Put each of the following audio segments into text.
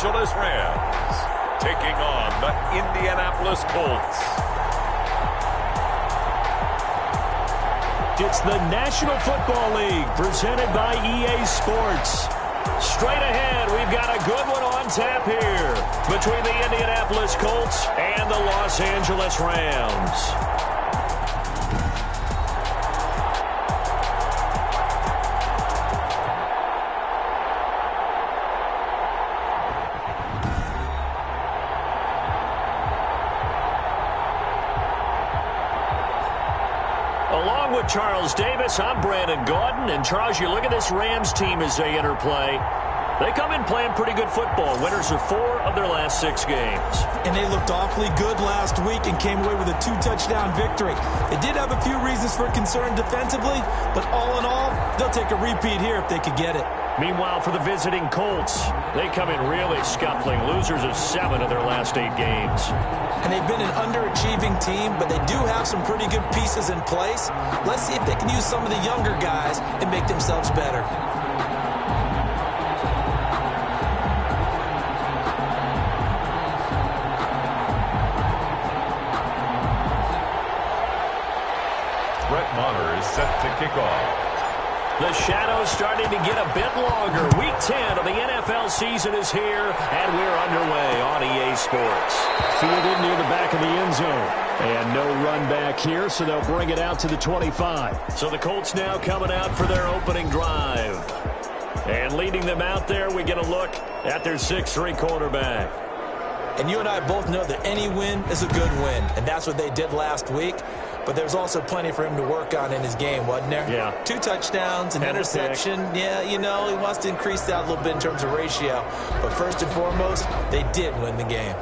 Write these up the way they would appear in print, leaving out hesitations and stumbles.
Angeles Rams taking on the Indianapolis Colts. It's the National Football League presented by EA Sports. Straight ahead, we've got a good one on tap here between the Indianapolis Colts and the Los Angeles Rams. Along with Charles Davis, I'm Brandon Gaudin. And Charles, you look at this Rams team as they enter play. They come in playing pretty good football. Winners of 4 of their last 6 games. And they looked awfully good last week and came away with a 2-touchdown victory. They did have a few reasons for concern defensively, but all in all, they'll take a repeat here if they could get it. Meanwhile, for the visiting Colts, they come in really scuffling. Losers of 7 of their last 8 games. And they've been an underachieving team, but they do have some pretty good pieces in place. Let's see if they can use some of the younger guys and make themselves better. Is set to kick off. The shadow's starting to get a bit longer. Week 10 of the NFL season is here, and we're underway on EA Sports. Fielded near the back of the end zone. And no run back here, so they'll bring it out to the 25. So the Colts now coming out for their opening drive. And leading them out there, we get a look at their 6'3" quarterback. And you and I both know that any win is a good win, and that's what they did last week. But there's also plenty for him to work on in his game, wasn't there? Yeah. 2 touchdowns, an interception. Yeah, you know, he wants to increase that a little bit in terms of ratio. But first and foremost, they did win the game.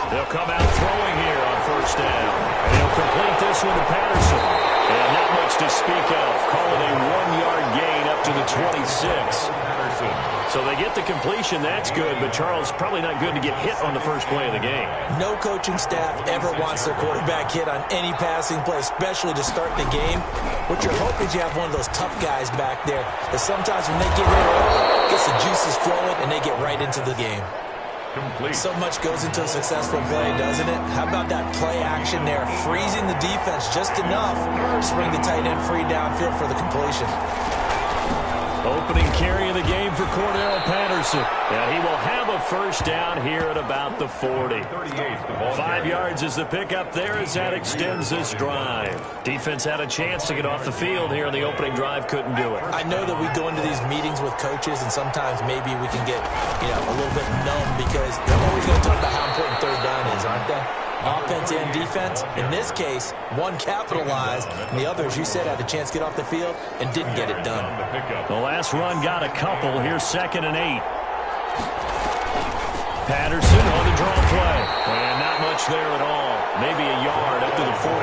They'll come out throwing here on first down. And he'll complete this one to Patterson. And not much to speak of. Call it a 1-yard gain up to the 26. So they get the completion. That's good. But Charles, probably not good to get hit on the first play of the game. No coaching staff ever wants their quarterback hit on any passing play, especially to start the game. What you're hoping is you have one of those tough guys back there. But sometimes when they get hit early, it gets the juices flowing, and they get right into the game. Complete. So much goes into a successful play, doesn't it? How about that play action there? Freezing the defense just enough to bring the tight end free downfield for the completion. Opening carry of the game for Cordell Patterson. And he will have a first down here at about the 40. 5 yards is the pickup there as that extends this drive. Defense had a chance to get off the field here in the opening drive, couldn't do it. I know that we go into these meetings with coaches, and sometimes maybe we can get, a little bit numb because they're always going to talk about how important third down is, aren't they? Offense and defense. In this case, one capitalized, and the other, as you said, had a chance to get off the field and didn't get it done. The last run got a couple. Here's 2nd and 8. Patterson on the draw play. And not much there at all. Maybe a yard up to the 43.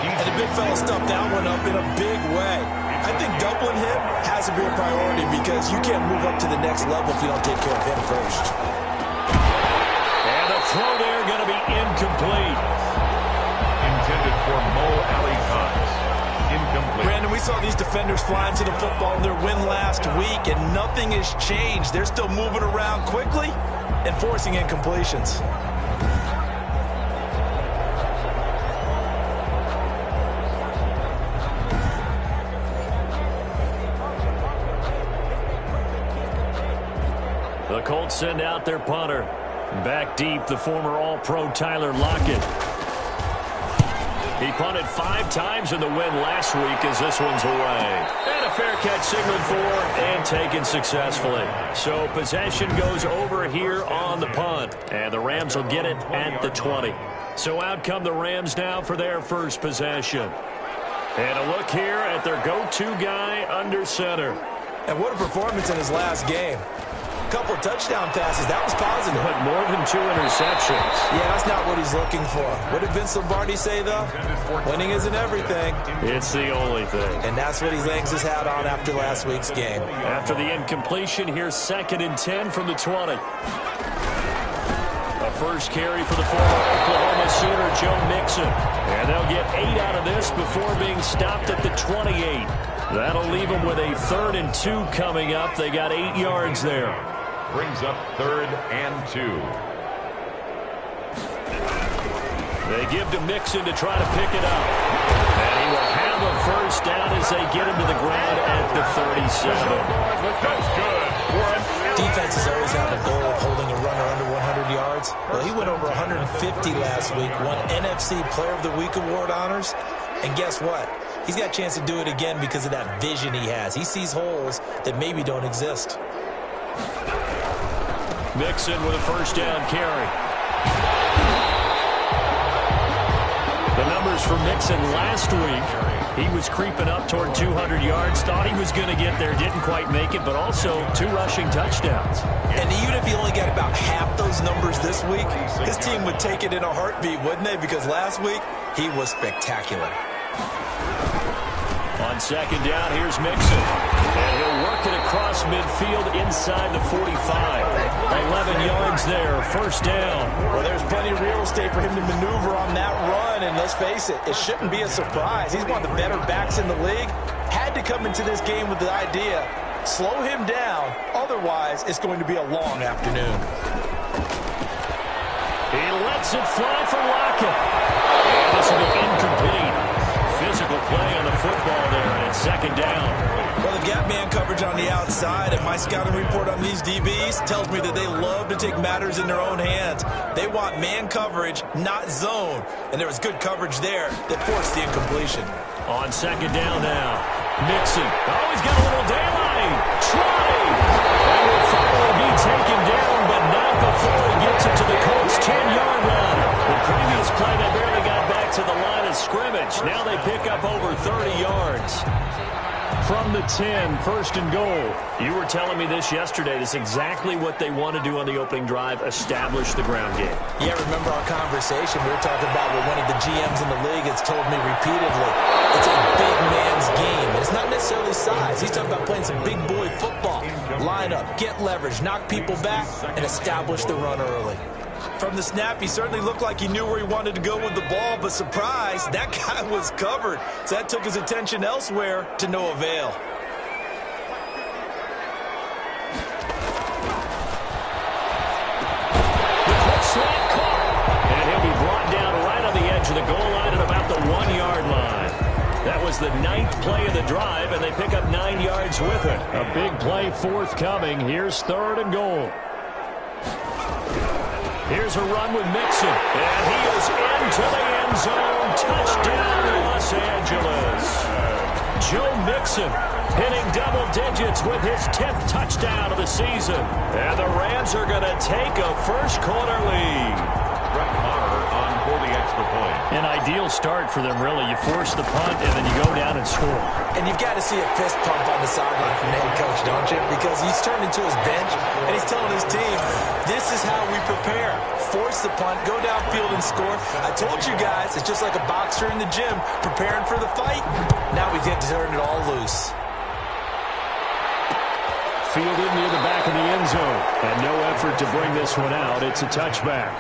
And the big fella stuffed that one up in a big way. I think doubling him has to be a priority because you can't move up to the next level if you don't take care of him first. Throw there going to be incomplete. Intended for Mo Alley-Cox. Incomplete. Brandon, we saw these defenders flying to the football in their win last week, and nothing has changed. They're still moving around quickly and forcing incompletions. The Colts send out their punter. Back deep, the former All-Pro Tyler Lockett. He punted 5 times in the win last week as this one's away. And a fair catch signaled for and taken successfully. So possession goes over here on the punt. And the Rams will get it at the 20. So out come the Rams now for their first possession. And a look here at their go-to guy under center. And what a performance in his last game. Couple of touchdown passes. That was positive. But more than 2 interceptions. Yeah, that's not what he's looking for. What did Vince Lombardi say, though? Winning isn't everything. It's the only thing. And that's what he hangs his hat on after last week's game. After the incompletion, here's 2nd and 10 from the 20. A first carry for the former Oklahoma Sooner, Joe Mixon. And they'll get 8 out of this before being stopped at the 28. That'll leave them with a 3rd and 2 coming up. They got 8 yards there. Brings up 3rd and 2. They give to Mixon to try to pick it up. And he will have a first down as they get him to the ground at the 37. That's good. Defenses always have a goal of holding a runner under 100 yards. Well, he went over 150 last week, won NFC Player of the Week award honors. And guess what? He's got a chance to do it again because of that vision he has. He sees holes that maybe don't exist. Mixon with a first down carry. The numbers for Mixon last week, he was creeping up toward 200 yards, thought he was going to get there, didn't quite make it, but also 2 rushing touchdowns. And even if he only got about half those numbers this week, his team would take it in a heartbeat, wouldn't they? Because last week, he was spectacular. On 2nd down, here's Mixon. And he'll work it across midfield inside the 45. 11 yards there, first down. Well, there's plenty of real estate for him to maneuver on that run. And let's face it, it shouldn't be a surprise. He's one of the better backs in the league. Had to come into this game with the idea, slow him down. Otherwise, it's going to be a long afternoon. He lets it fly for Lockett. And this will be incomplete. Physical play on the football there, and it's 2nd down. Well, the gap man coverage on the outside, and my scouting report on these DBs tells me that they love to take matters in their own hands. They want man coverage, not zone. And there was good coverage there that forced the incompletion. On 2nd down now, Mixon. Oh, he's got a little daylight. Try. And will finally be taken down, but not before he gets it to the Colts' 10-yard line. The previous play, they barely got back to the line of scrimmage. Now they pick up over 30 yards. From the 10, 1st and goal. You were telling me this yesterday. This is exactly what they want to do on the opening drive, establish the ground game. Yeah, remember our conversation. We were talking about what one of the GMs in the league has told me repeatedly. It's a big man's game. And it's not necessarily size. He's talking about playing some big boy football. Line up, get leverage, knock people back, and establish the run early. From the snap, he certainly looked like he knew where he wanted to go with the ball, but surprise, that guy was covered. So that took his attention elsewhere to no avail. The quick slant caught, and he'll be brought down right on the edge of the goal line at about the 1-yard line. That was the 9th play of the drive, and they pick up 9 yards with it. A big play forthcoming. Here's 3rd and goal. Here's a run with Mixon, and he is into the end zone. Touchdown, Los Angeles. Joe Mixon hitting double digits with his 10th touchdown of the season. And the Rams are going to take a first-quarter lead. Brett Maher on for the extra point. An ideal start for them, really. You force the punt, and then you go down and score. And you've got to see a fist pump on the sideline from the head coach, don't you? Because he's turned into his bench, and he's telling his team, this is how we prepare. Force the punt, go downfield and score. I told you guys, it's just like a boxer in the gym preparing for the fight. Now we get to turn it all loose. Fielded near the back of the end zone, and no effort to bring this one out. It's a touchback.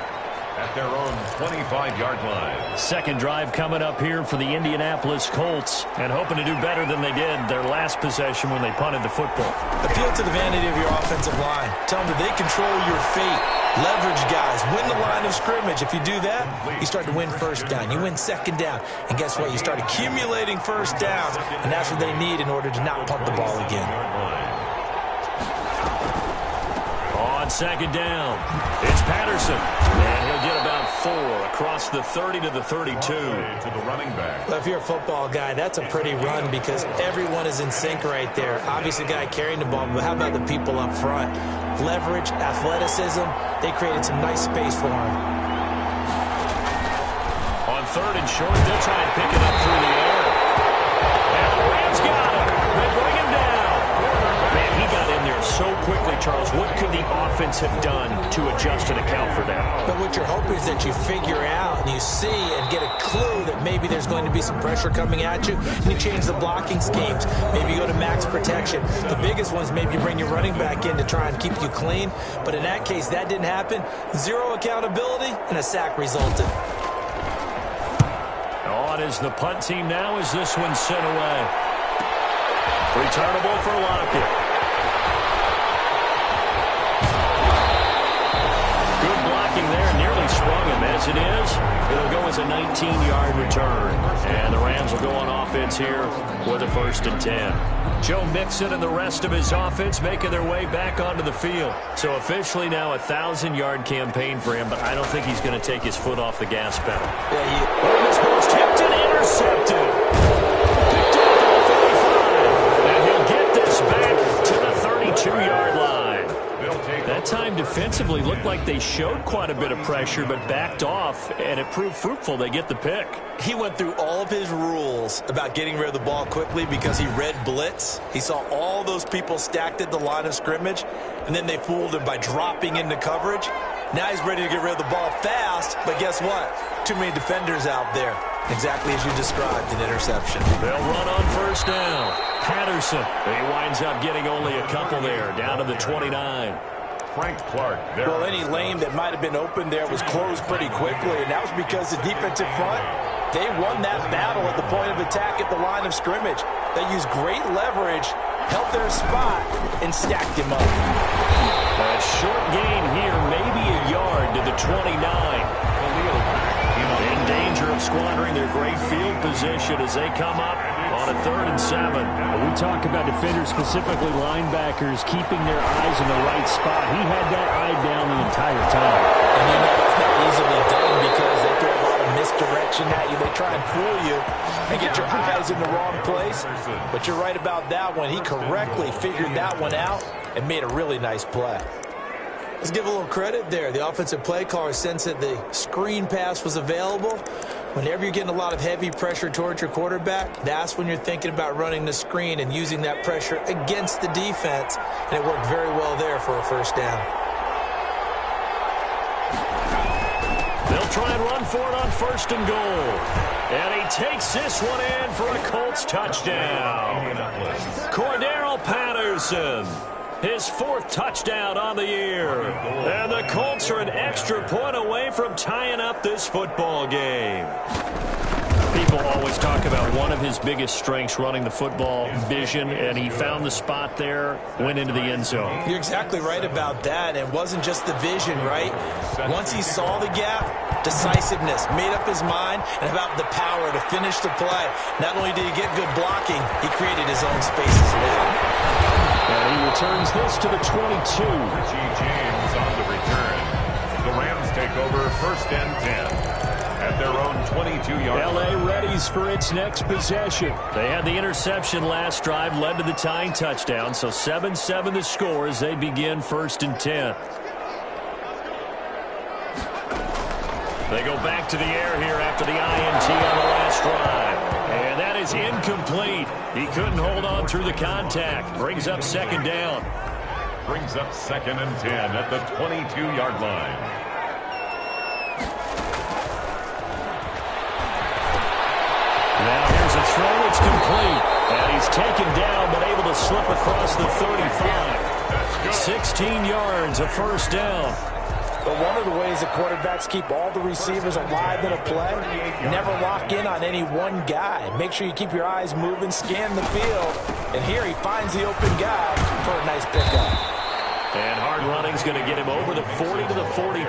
At their own 25-yard line. Second drive coming up here for the Indianapolis Colts, and hoping to do better than they did their last possession when they punted the football. Appeal to the vanity of your offensive line. Tell them that they control your fate. Leverage guys. Win the line of scrimmage. If you do that, you start to win first down. You win second down. And guess what? You start accumulating first downs, and that's what they need in order to not punt the ball again. On 2nd down, it's Patterson, and he'll get about 4 across the 30 to the 32. To the running back. Well, if you're a football guy, that's a pretty run because everyone is in sync right there. Obviously, the guy carrying the ball, but how about the people up front? Leverage, athleticism, they created some nice space for him. On 3rd and short, they'll try and pick it up through the air. And the Rams got him. They bring him down. Man, he got in there so quickly, Charles, what could the offense have done to adjust and account for that? But what you're hoping is that you figure out and you see and get a clue that maybe there's going to be some pressure coming at you, and you change the blocking schemes. Maybe you go to max protection. The biggest ones, maybe you bring your running back in to try and keep you clean. But in that case, that didn't happen. Zero accountability, and a sack resulted. On is the punt team now as this one's sent away. Returnable for Lockett. Good blocking there, nearly sprung him. As it is, it'll go as a 19-yard return. And the Rams will go on offense here with a 1st and 10. Joe Mixon and the rest of his offense making their way back onto the field. So officially now a 1,000-yard campaign for him, but I don't think he's going to take his foot off the gas pedal. This ball's tipped and intercepted. Picked off at the 45. And he'll get this back to the 32-yard line. That time defensively looked like they showed quite a bit of pressure, but backed off, and it proved fruitful. They get the pick. He went through all of his rules about getting rid of the ball quickly because he read blitz. He saw all those people stacked at the line of scrimmage, and then they fooled him by dropping into coverage. Now he's ready to get rid of the ball fast, but guess what? Too many defenders out there. Exactly as you described, an interception. They'll run on 1st down. Patterson. He winds up getting only a couple there, down to the 29. Frank Clark. Well, any lane that might have been open there was closed pretty quickly, and that was because the defensive front, they won that battle at the point of attack at the line of scrimmage. They used great leverage, held their spot, and stacked him up. A short gain here, maybe a yard to the 29. In danger of squandering their great field position as they come up on a 3rd and 7. We talk about defenders, specifically linebackers, keeping their eyes in the right spot. He had that eye down the entire time. And you know that's not easily done because they throw a lot of misdirection at you. They try and fool you and get your eyes in the wrong place. But you're right about that one. He correctly figured that one out and made a really nice play. Let's give a little credit there. The offensive play caller sensed that the screen pass was available. Whenever you're getting a lot of heavy pressure towards your quarterback, that's when you're thinking about running the screen and using that pressure against the defense. And it worked very well there for a 1st down. They'll try and run for it on 1st and goal. And he takes this one in for a Colts touchdown. Cordero Patterson. His 4th touchdown on the year. And the Colts are an extra point away from tying up this football game. People always talk about one of his biggest strengths running the football, vision, and he found the spot there, went into the end zone. You're exactly right about that. It wasn't just the vision, right? Once he saw the gap, decisiveness, made up his mind, and about the power to finish the play. Not only did he get good blocking, he created his own space as well. And he returns this to the 22. Richie James on the return. The Rams take over 1st and 10 at their own 22-yard line. L.A. readies for its next possession. They had the interception last drive, led to the tying touchdown, so 7-7 the score as they begin 1st and 10. They go back to the air here after the INT on the last drive. And that is incomplete. He couldn't hold on through the contact. Brings up 2nd down. Brings up 2nd and 10 at the 22-yard line. Now here's a throw. It's complete. And he's taken down but able to slip across the 35. 16 yards, a 1st down. But one of the ways that quarterbacks keep all the receivers alive in a play, never lock in on any one guy. Make sure you keep your eyes moving, scan the field. And here he finds the open guy for a nice pickup. And hard running's going to get him over the 40 to the 42.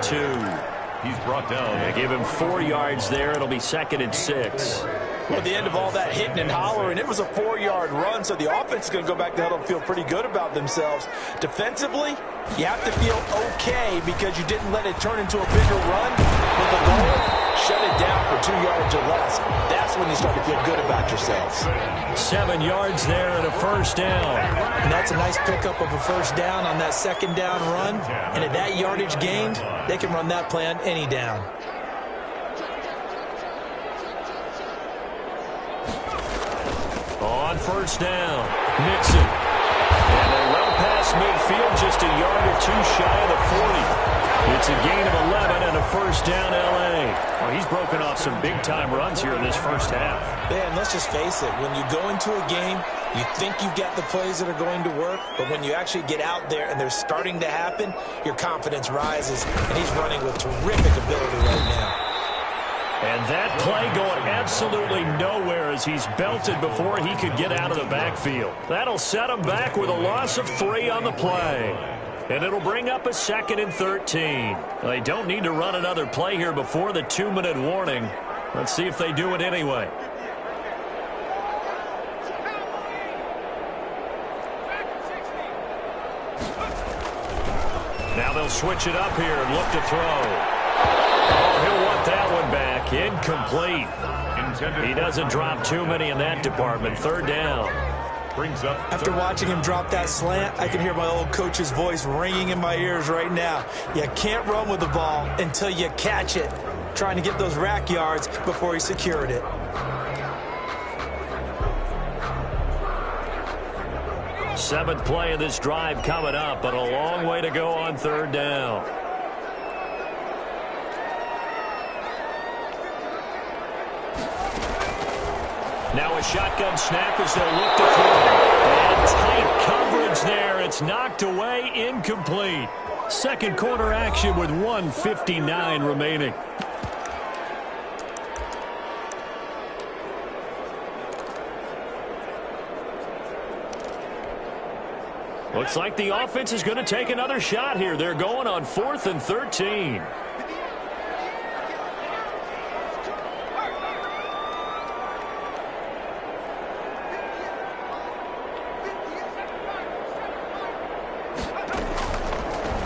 He's brought down. They give him 4 yards there. It'll be 2nd and 6. Well, at the end of all that hitting and hollering, it was a 4-yard run, so the offense is going to go back to huddle and feel pretty good about themselves. Defensively, you have to feel okay because you didn't let it turn into a bigger run. With the goal, shut it down for 2 yards or less. That's when you start to feel good about yourselves. 7 yards there and a 1st down. And that's a nice pickup of a 1st down on that 2nd down run. And at that yardage gained, they can run that play on any down. On 1st down, Mixon. And they run past midfield just just a yard or two shy of the 40. It's a gain of 11 and a first down, L.A. Well, he's broken off some big-time runs here in this first half. Yeah, and let's just face it. When you go into a game, you think you've got the plays that are going to work, but when you actually get out there and they're starting to happen, your confidence rises, and he's running with terrific ability right now. And that play going absolutely nowhere as he's belted before he could get out of the backfield. That'll set him back with a loss of 3 on the play. And it'll bring up a 2nd and 13. They don't need to run another play here before the 2-minute warning. Let's see if they do it anyway. Now they'll switch it up here and look to throw. Oh, he'll want that one back. Incomplete. He doesn't drop too many in that department. 3rd down. Brings up After watching him drop that slant, I can hear my old coach's voice ringing in my ears right now. You can't run with the ball until you catch it. Trying to get those rack yards before he secured it. Seventh play of this drive coming up, but a long way to go on 3rd down. Now a shotgun snap as they'll look to throw. And tight coverage there. It's knocked away, incomplete. Second quarter action with 1:59 remaining. Looks like the offense is going to take another shot here. They're going on 4th and 13.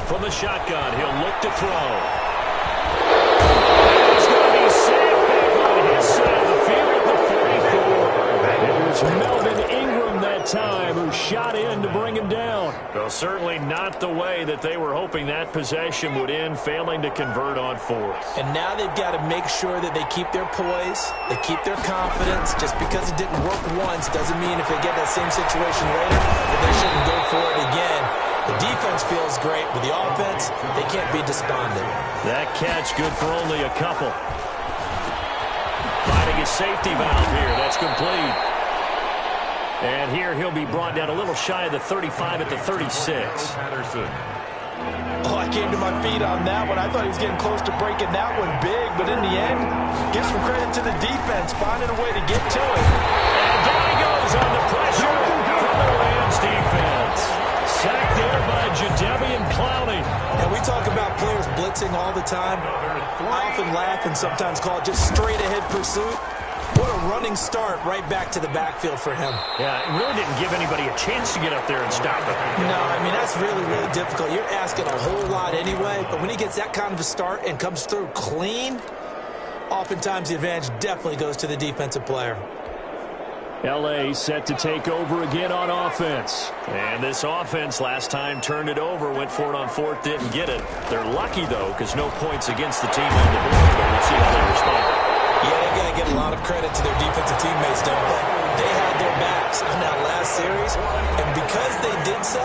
From the shotgun, he'll look to throw. He's going to be safe back on his side of the field at the 44. It was Melvin Ingram that time who shot in to bring him down. Well, certainly not the way that they were hoping that possession would end, failing to convert on 4th. And now they've got to make sure that they keep their poise, they keep their confidence. Just because it didn't work once doesn't mean if they get that same situation later that they shouldn't go for it again. The defense feels great, but the offense, they can't be despondent. That catch good for only a couple. Finding a safety valve here. That's complete. And here he'll be brought down a little shy of the 35 at the 36. Patterson. Oh, I came to my feet on that one. I thought he was getting close to breaking that one big, but in the end, give some credit to the defense, finding a way to get to it. And down he goes on the pressure from the Rams defense. Sacked there by Jadeveon Clowney. And we talk about players blitzing all the time. I often laugh and sometimes call it just straight-ahead pursuit. What a running start right back to the backfield for him. Yeah, it really didn't give anybody a chance to get up there and stop it. No, I mean, that's really, really difficult. You're asking a whole lot anyway, but when he gets that kind of a start and comes through clean, oftentimes the advantage definitely goes to the defensive player. L.A. set to take over again on offense. And this offense last time turned it over, went for it on 4th, didn't get it. They're lucky, though, because no points against the team on the board, but we'll see how they respond. Yeah, they got to give a lot of credit to their defensive teammates, don't they? They had their backs on that last series, and because they did so,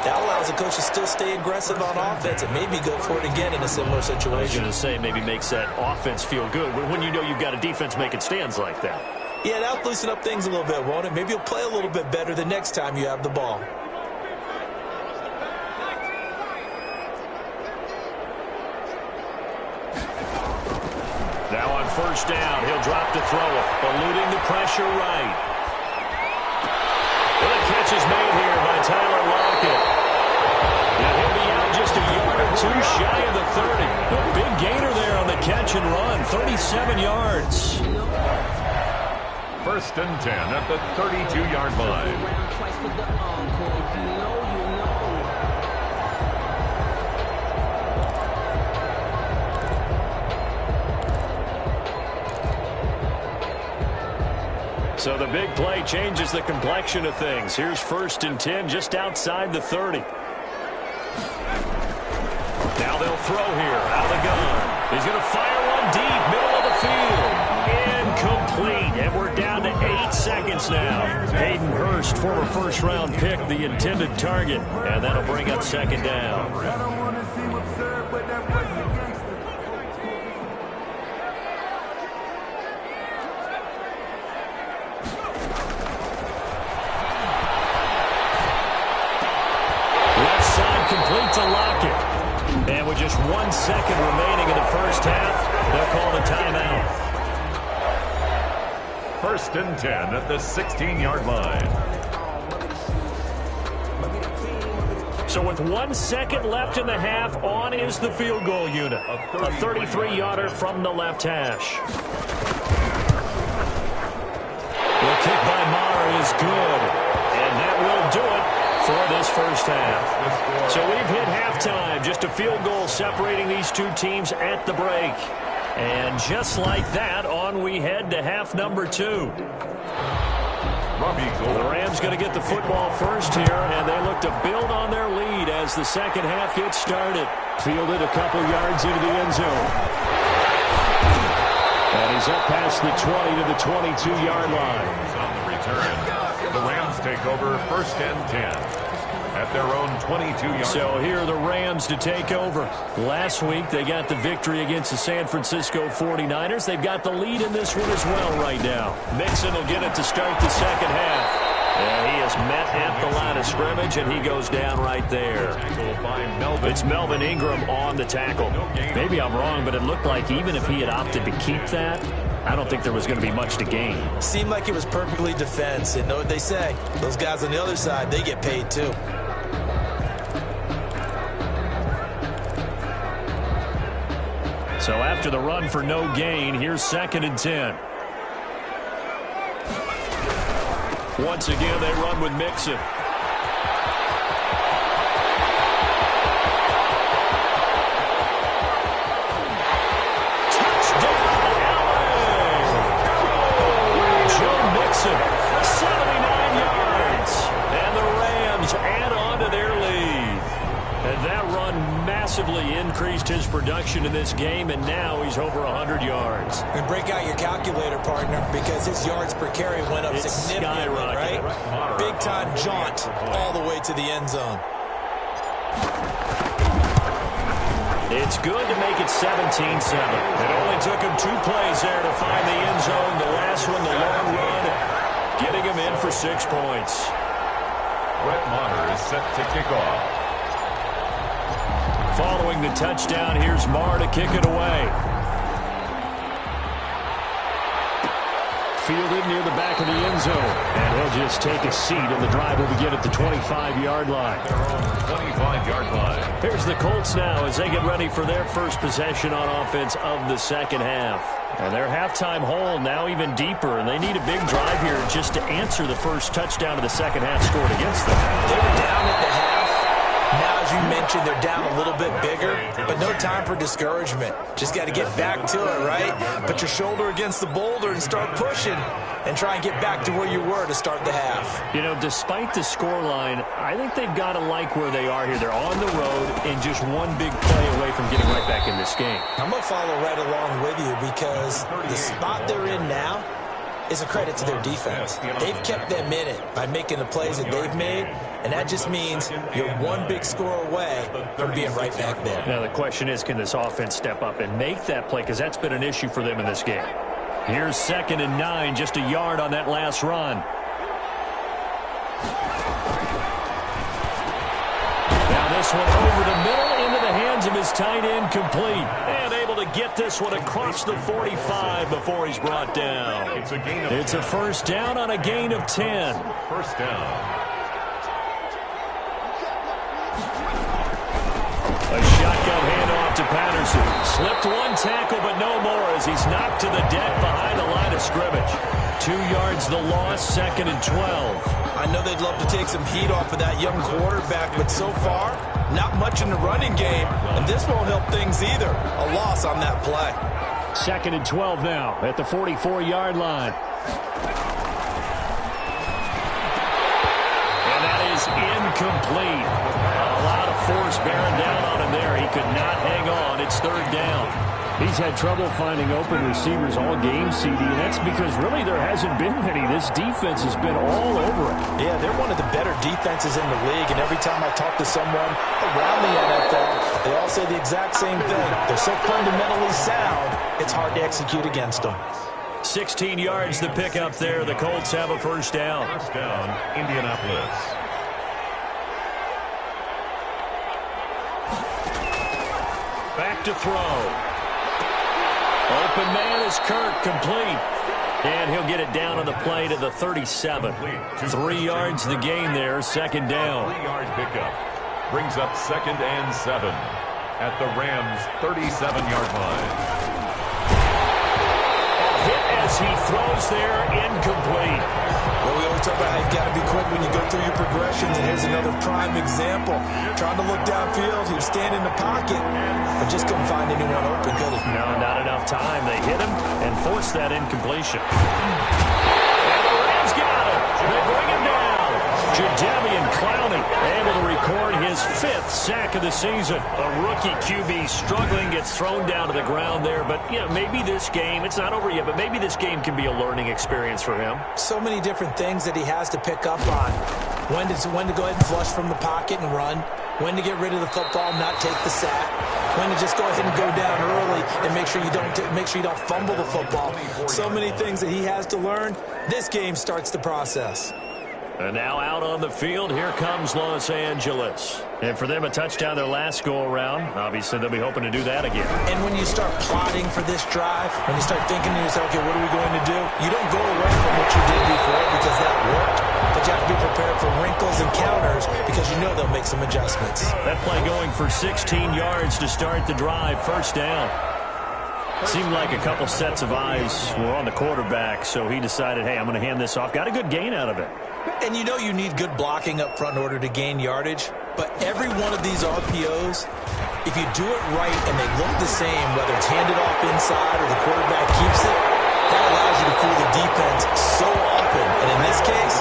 that allows the coach to still stay aggressive on offense and maybe go for it again in a similar situation. I was going to say maybe makes that offense feel good when you know you've got a defense making stands like that. Yeah, that'll loosen up things a little bit, won't it? Maybe you'll play a little bit better the next time you have the ball. Now on 1st down, he'll drop to throw it, eluding the pressure right. Well, the catch is made here by Tyler Lockett. Now he'll be out just a yard or two shy of the 30. A big gainer there on the catch and run, 37 yards. 1st and 10 at the 32-yard line. So the big play changes the complexion of things. Here's 1st and 10 just outside the 30. Now they'll throw here out of the gun. He's going to fire one deep, middle of the field. incomplete, and we're down to 8 seconds now. Hayden Hurst, former first-round pick, the intended target, and that'll bring up second down. Left side complete to Lockett. And with just 1 second remaining in the first half, they'll call the timeout. 1st and 10 at the 16-yard line. So with 1 second left in the half, on is the field goal unit. A 33-yarder from the left hash. The kick by Maher is good. And that will do it for this first half. So we've hit halftime. Just a field goal separating these two teams at the break. And just like that, on we head to half number 2. The Rams going to get the football first here, and they look to build on their lead as the second half gets started. Fielded a couple yards into the end zone. And he's up past the 20 to the 22-yard line. On the return, the Rams take over 1st and 10 at their own 22-yard. So here are the Rams to take over. Last week, they got the victory against the San Francisco 49ers. They've got the lead in this one as well right now. Mixon will get it to start the second half. And he is met at the line of scrimmage, and he goes down right there. It's Melvin Ingram on the tackle. Maybe I'm wrong, but it looked like even if he had opted to keep that, I don't think there was going to be much to gain. Seemed like it was perfectly defense. And know what they say? Those guys on the other side, they get paid too. So after the run for no gain, here's 2nd and 10. Once again, they run with Mixon. Touchdown, LA! Joe Mixon, 79 yards. And the Rams add on to their lead. And that run massively increased his production in this game, and now he's over 100 yards. And break out your calculator, partner, because his yards per carry went up significantly, right? Big-time jaunt all the way to the end zone. It's good to make it 17-7. It only took him 2 plays there to find the end zone. The last one, the long run, getting him in for 6 points. Brett Maher is set to kick off. Following the touchdown, here's Maher to kick it away. Fielded near the back of the end zone. And he'll just take a seat, and the drive will begin at the 25-yard line. Their own 25-yard line. Here's the Colts now as they get ready for their first possession on offense of the second half. And their halftime hole now even deeper, and they need a big drive here just to answer the first touchdown of the second half scored against them. They were down at the half. Now, as you mentioned, they're down a little bit bigger, but no time for discouragement. Just got to get back to it, right? Put your shoulder against the boulder and start pushing and try and get back to where you were to start the half. You know, despite the scoreline, I think they've got to like where they are here. They're on the road and just one big play away from getting right back in this game. I'm going to follow right along with you because the spot they're in now is a credit to their defense. They've kept them in it by making the plays that they've made, and that just means you're one big score away from being right back there. Now the question is, can this offense step up and make that play? Because that's been an issue for them in this game. Here's 2nd and 9, just a yard on that last run. Now this one over the middle into the hands of his tight end, complete. And able to get this one across the 45 before he's brought down. It's a first down on a gain of 10. First down. A shotgun handoff to Patterson. Slipped one tackle, but no more as he's knocked to the deck behind the line of scrimmage. 2 yards the loss, 2nd and 12. I know they'd love to take some heat off of that young quarterback, but so far, not much in the running game, and this won't help things either. A loss on that play. 2nd and 12 now at the 44-yard line. And that is incomplete. A lot of force bearing down on him there. He could not hang on. It's 3rd down. He's had trouble finding open receivers all game, CD, and that's because really there hasn't been many. This defense has been all over it. Yeah, they're one of the better defenses in the league, and every time I talk to someone around the NFL, they all say the exact same thing. They're so fundamentally sound, it's hard to execute against them. 16 yards to pick up there. The Colts have a first down. First down, Indianapolis. Back to throw. Open man is Kirk, complete. And he'll get it down on the play to the 37. 3 yards the gain there, second down. 3-yard pickup. Brings up 2nd and 7 at the Rams' 37-yard line. Hit as he throws there, incomplete. Well, we always talk about how you've got to be quick when you go through your progressions, and here's another prime example. Trying to look downfield, he was standing in the pocket, but just couldn't find anyone open, could he? No, not enough time. They hit him and forced that incompletion. And the Rams got him. They bring him down. Jadeveon Clowney able to record his 5th sack of the season. A rookie QB struggling, gets thrown down to the ground there. But, you know, maybe this game, it's not over yet, but maybe this game can be a learning experience for him. So many different things that he has to pick up on. When to go ahead and flush from the pocket and run. When to get rid of the football, not take the sack. When to just go ahead and go down early and make sure you don't fumble the football. So many things that he has to learn. This game starts the process. And now out on the field, here comes Los Angeles. And for them, a touchdown their last go-around. Obviously, they'll be hoping to do that again. And when you start plotting for this drive, when you start thinking to yourself, okay, what are we going to do? You don't go away from what you did before because that worked. But you have to be prepared for wrinkles and counters because you know they'll make some adjustments. That play going for 16 yards to start the drive, first down. Seemed like a couple sets of eyes were on the quarterback, so he decided, hey, I'm going to hand this off. Got a good gain out of it. And you know you need good blocking up front in order to gain yardage. But every one of these RPOs, if you do it right and they look the same, whether it's handed off inside or the quarterback keeps it, that allows you to fool the defense so often. And in this case,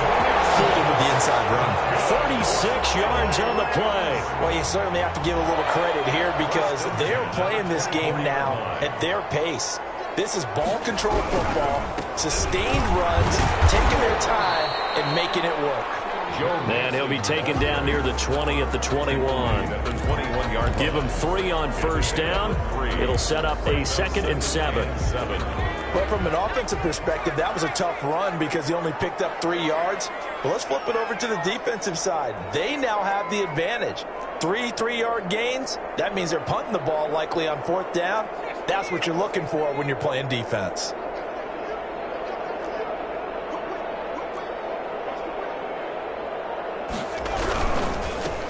fooled it with the inside run. 36 yards on the play. Well, you certainly have to give a little credit here because they're playing this game now at their pace. This is ball control football, sustained runs, taking their time, and making it work. And he'll be taken down near the 20 at the 21. Give him 3 on first down. It'll set up a 2nd and 7. Well, from an offensive perspective, that was a tough run because he only picked up 3 yards. Well, let's flip it over to the defensive side. They now have the advantage. 3 3-yard gains. That means they're punting the ball likely on 4th down. That's what you're looking for when you're playing defense.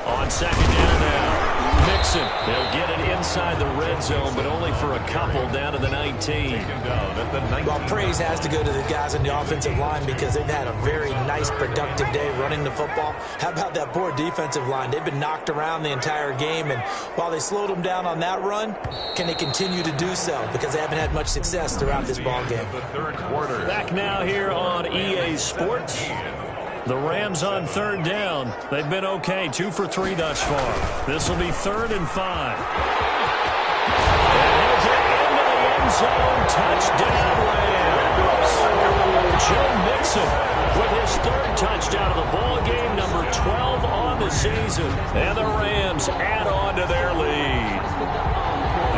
On 2nd down now. Mixon. They'll get it inside the red zone, but only for a couple down to the 19. Well, praise has to go to the guys on the offensive line because they've had a very nice, productive day running the football. How about that poor defensive line? They've been knocked around the entire game, and while they slowed them down on that run, can they continue to do so? Because they haven't had much success throughout this ball game. Back now here on EA Sports. The Rams on 3rd down. They've been okay, 2 for 3 thus far. This will be 3rd and 5. And he'll get into the end zone. Touchdown, Rams. Joe Mixon with his 3rd touchdown of the ball game, number 12 on the season. And the Rams add on to their lead.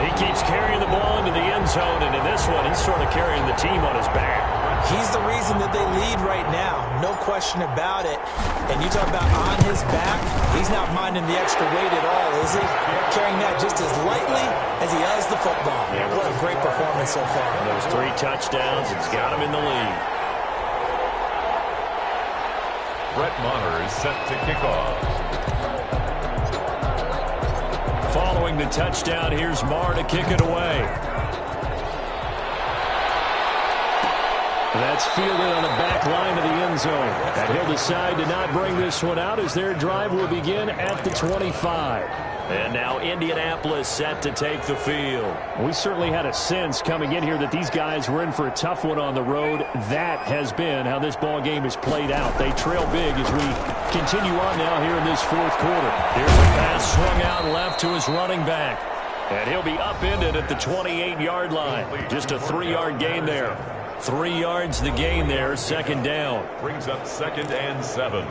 He keeps carrying the ball into the end zone, and in this one, he's sort of carrying the team on his back. He's the reason that they lead right now. No question about it. And you talk about on his back, he's not minding the extra weight at all, is he? Carrying that just as lightly as he does the football. Yeah, what a great performance so far. Those 3 touchdowns, it's got him in the lead. Brett Maher is set to kick off. Following the touchdown, here's Maher to kick it away. That's fielded on the back line of the end zone. And he'll decide to not bring this one out as their drive will begin at the 25. And now Indianapolis set to take the field. We certainly had a sense coming in here that these guys were in for a tough one on the road. That has been how this ball game has played out. They trail big as we continue on now here in this 4th quarter. Here's a pass swung out left to his running back. And he'll be upended at the 28-yard line. Just a 3-yard gain there. 3 yards the gain there, second down. Brings up 2nd and 7.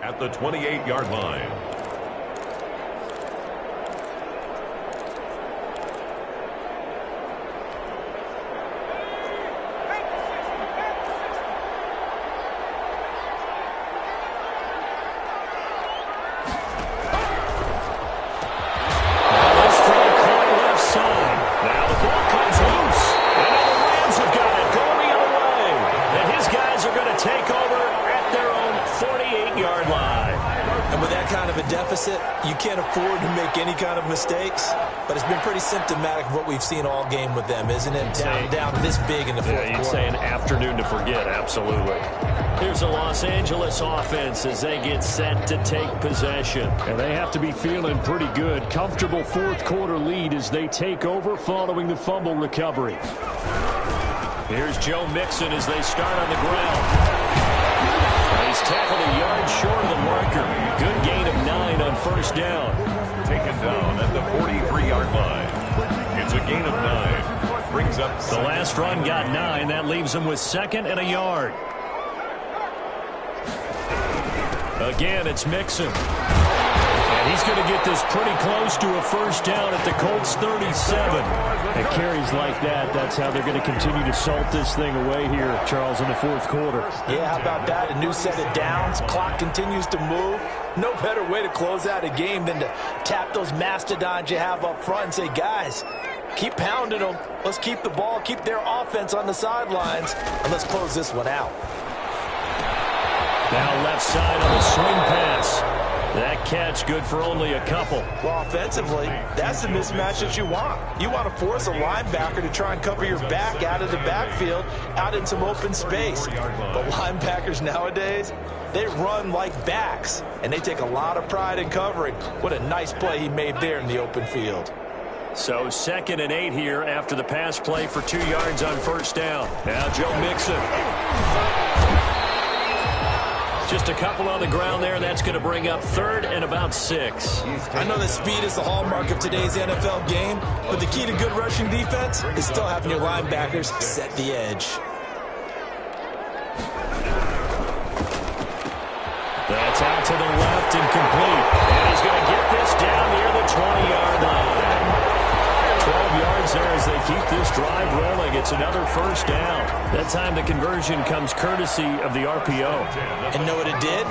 At the 28-yard line. You can't afford to make any kind of mistakes, but it's been pretty symptomatic of what we've seen all game with them, isn't it? Down this big in the fourth quarter. You'd say an afternoon to forget, absolutely. Here's the Los Angeles offense as they get set to take possession. And they have to be feeling pretty good. Comfortable fourth quarter lead as they take over following the fumble recovery. Here's Joe Mixon as they start on the ground. He's tackled a yard short of the marker. Good gain of 9 on first down. Taken down at the 43-yard line. It's a gain of 9. Brings up the last run got 9. That leaves him with 2nd and a yard. Again, it's Mixon. And he's going to get this pretty close to a first down at the Colts 37. And carries like that, that's how they're going to continue to salt this thing away here, Charles, in the fourth quarter. Yeah, how about that? A new set of downs. Clock continues to move. No better way to close out a game than to tap those mastodons you have up front and say, guys, keep pounding them. Let's keep the ball, keep their offense on the sidelines, and let's close this one out. Now left side on the swing pass. That catch good for only a couple. Well, offensively, that's the mismatch that you want. You want to force a linebacker to try and cover your back out of the backfield, out in some open space. But linebackers nowadays, they run like backs, and they take a lot of pride in covering. What a nice play he made there in the open field. So 2nd and 8 here after the pass play for 2 yards on first down. Now Joe Mixon. Just a couple on the ground there. That's going to bring up 3rd and about 6. I know that speed is the hallmark of today's NFL game, but the key to good rushing defense is still having your linebackers set the edge. That's out to the left and complete. And he's going to get this down near the 20-yard line. 12 yards there as they keep this drive rolling. It's another first down. That time the conversion comes courtesy of the RPO. And know what it did?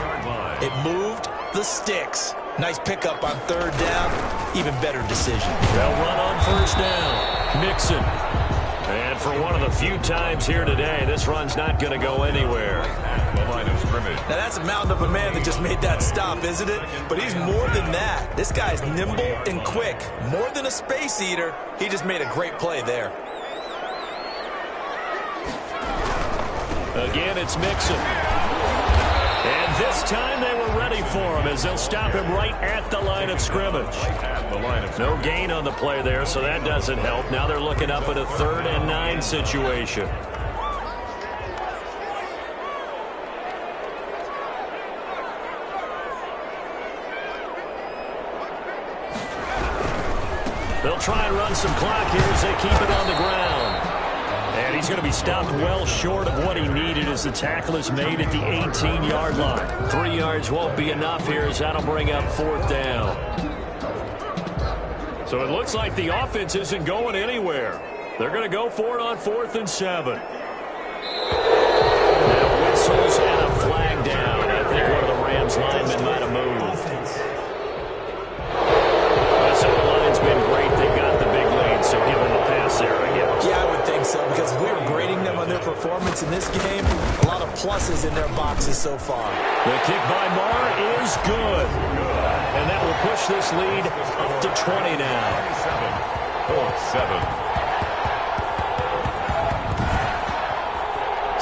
It moved the sticks. Nice pickup on 3rd down. Even better decision. They'll run on first down. Mixon. And for one of the few times here today, this run's not going to go anywhere. The line of scrimmage. Now that's a mountain of a man that just made that stop, isn't it? But he's more than that. This guy's nimble and quick. More than a space eater. He just made a great play there. Again, it's Mixon. And this time they were ready for him as they'll stop him right at the line of scrimmage. No gain on the play there, so that doesn't help. Now they're looking up at a 3rd and 9 situation. They'll try and run some clock here as they keep it on the ground. And he's going to be stopped well short of what he needed as the tackle is made at the 18-yard line. 3 yards won't be enough here as that'll bring up 4th down. So it looks like the offense isn't going anywhere. They're going to go for it on 4th and 7. Now whistles and a flag down. I think one of the Rams linemen might have moved. So the line's been great. They got the big lead, so give them a pass there, I guess. Yeah, I would think so, because if we were grading them on their performance in this game, a lot of pluses in their boxes so far. The kick by Marr is good. And that will push this lead up to 20 now. 4-7.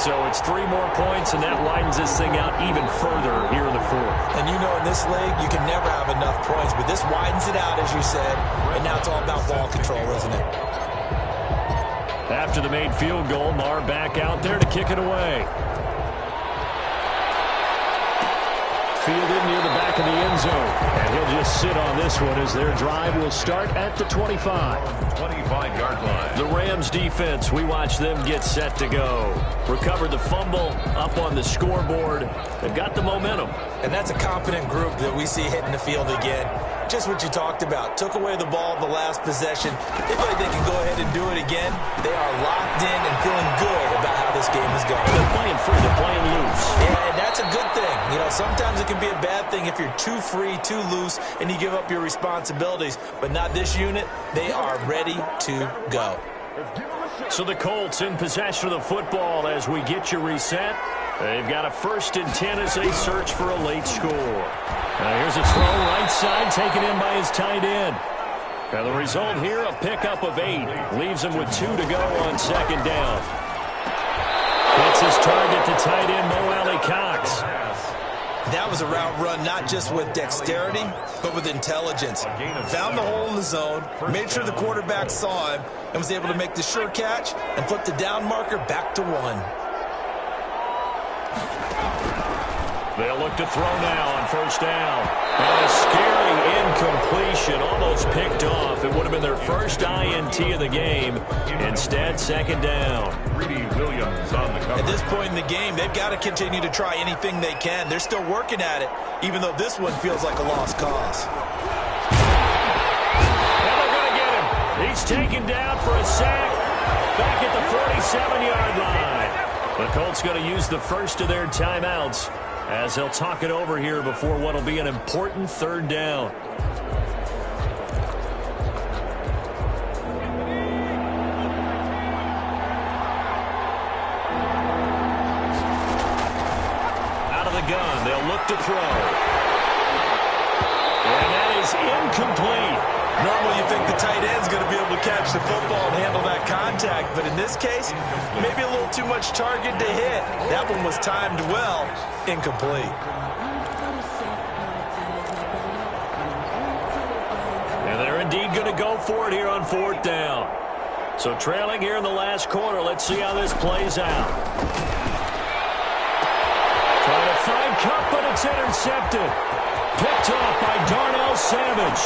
So it's 3 more points, and that widens this thing out even further here in the 4th. And you know in this league, you can never have enough points, but this widens it out, as you said, and now it's all about ball control, isn't it? After the made field goal, Marr back out there to kick it away. fielded near the back of the end zone. And he'll just sit on this one as their drive will start at the 25. 25-yard line. The Rams defense, we watch them get set to go. Recovered the fumble, up on the scoreboard. They've got the momentum. And that's a confident group that we see hitting the field again. Just what you talked about. Took away the ball the last possession. They feel like they can go ahead and do it again. They are locked in and feeling good about how this game is going. They're playing free. They're playing loose. Yeah, and that's a good thing. You know, sometimes it can be a bad thing if you're too free, too loose, and you give up your responsibilities. But not this unit. They are ready to go. So the Colts in possession of the football as we get you reset. They've got a 1st and 10 as they search for a late score. Now here's a throw right side taken in by his tight end. Now the result here, a pickup of 8. Leaves him with 2 to go on 2nd down. Hits his target to tight end Mo Alley-Cox. That was a route run not just with dexterity, but with intelligence. Found the hole in the zone, made sure the quarterback saw him, and was able to make the sure catch and flip the down marker back to 1. They'll look to throw now on 1st down. And a scary incompletion, almost picked off. It would have been their first INT of the game. Instead, 2nd down. Greedy Williams on the cover. At this point in the game, they've got to continue to try anything they can. They're still working at it, even though this one feels like a lost cause. And they're going to get him. He's taken down for a sack. Back at the 47-yard line. The Colts going to use the first of their timeouts as they'll talk it over here before what will be an important 3rd down. Out of the gun, they'll look to throw. And that is incomplete. Normally you think the tight end's going to be able to catch the football and handle that contact, but in this case, maybe a little too much target to hit. That one was timed well, incomplete. And they're indeed going to go for it here on 4th down. So trailing here in the last quarter, let's see how this plays out. Trying to find Cup, but it's intercepted. Picked off by Darnell Savage.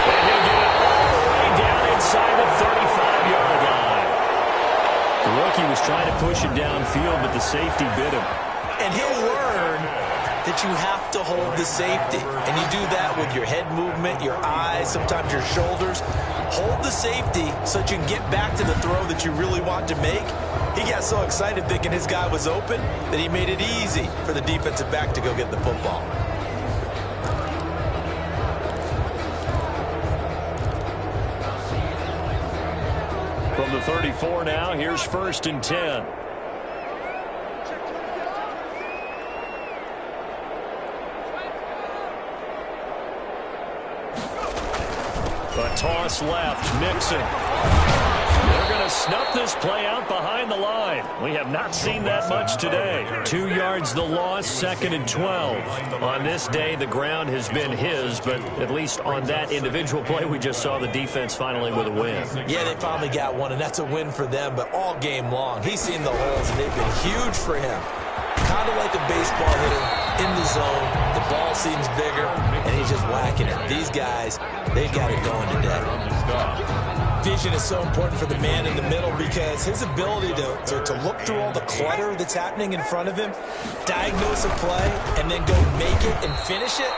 And he'll get it all the way down inside the 35-yard line. The rookie was trying to push it downfield, but the safety bit him. And he'll learn that you have to hold the safety. And you do that with your head movement, your eyes, sometimes your shoulders. Hold the safety so that you can get back to the throw that you really want to make. He got so excited thinking his guy was open that he made it easy for the defensive back to go get the football. From the 34 now, here's 1st and 10. A toss left, Mixon. They're going to snuff this play out behind the line. We have not seen that much today. 2 yards the loss, 2nd and 12. On this day, the ground has been his, but at least on that individual play, we just saw the defense finally with a win. Yeah, they finally got one, and that's a win for them, but all game long, he's seen the holes, and they've been huge for him. Kind of like a baseball hitter in the zone. The ball seems bigger, and he's just whacking it. These guys, they've got it going today. Vision is so important for the man in the middle because his ability to look through all the clutter that's happening in front of him, diagnose a play, and then go make it and finish it,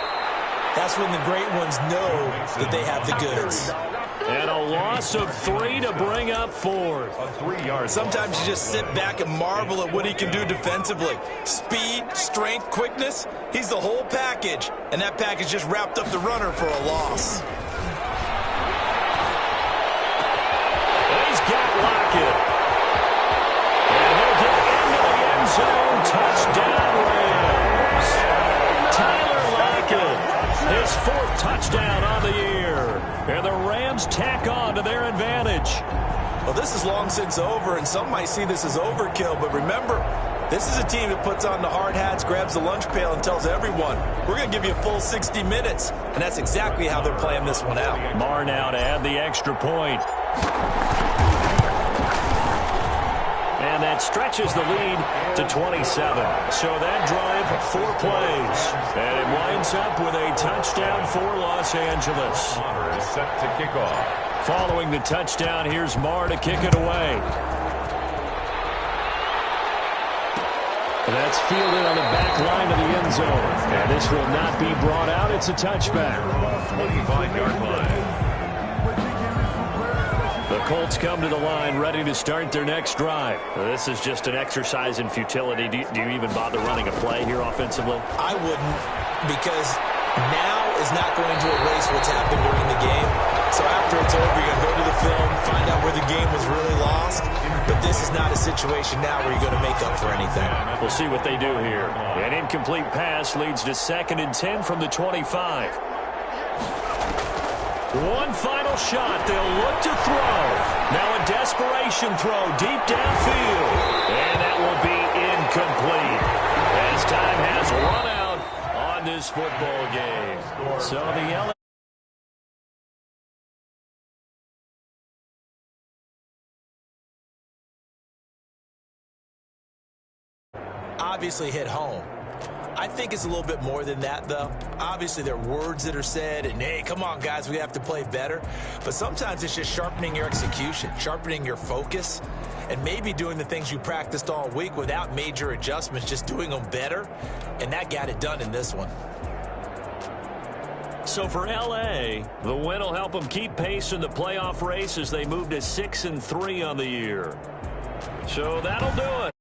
that's when the great ones know that they have the goods. And a loss of 3 to bring up 4th. A 3-yard. Sometimes you just sit back and marvel at what he can do defensively. Speed, strength, quickness, he's the whole package. And that package just wrapped up the runner for a loss. He's got Lockett. And he'll get into the end zone. Touchdown, Rams. Tyler Lockett, his 4th touchdown on the year. And the Rams tack on to their advantage. Well, this is long since over, and some might see this as overkill. But remember, this is a team that puts on the hard hats, grabs the lunch pail, and tells everyone, we're going to give you a full 60 minutes. And that's exactly how they're playing this one out. Marr now to add the extra point. And that stretches the lead to 27. So that drive, 4 plays. And it winds up with a touchdown for Los Angeles. Marr is set to kick off. Following the touchdown, here's Marr to kick it away. That's fielded on the back line of the end zone. And this will not be brought out. It's a touchback. 25-yard line. The Colts come to the line ready to start their next drive. This is just an exercise in futility. Do you even bother running a play here offensively? I wouldn't, because now is not going to erase what's happened during the game. So after it's over, you're going to go to the film, find out where the game was really lost. But this is not a situation now where you're going to make up for anything. We'll see what they do here. An incomplete pass leads to 2nd and 10 from the 25. One final shot. They'll look to throw. Now a desperation throw deep downfield. And that will be incomplete as time has run out on this football game. So the LA obviously hit home. I think it's a little bit more than that, though. Obviously, there are words that are said, and, hey, come on, guys, we have to play better. But sometimes it's just sharpening your execution, sharpening your focus, and maybe doing the things you practiced all week without major adjustments, just doing them better. And that got it done in this one. So for L.A., the win will help them keep pace in the playoff race as they move to 6-3 on the year. So that'll do it.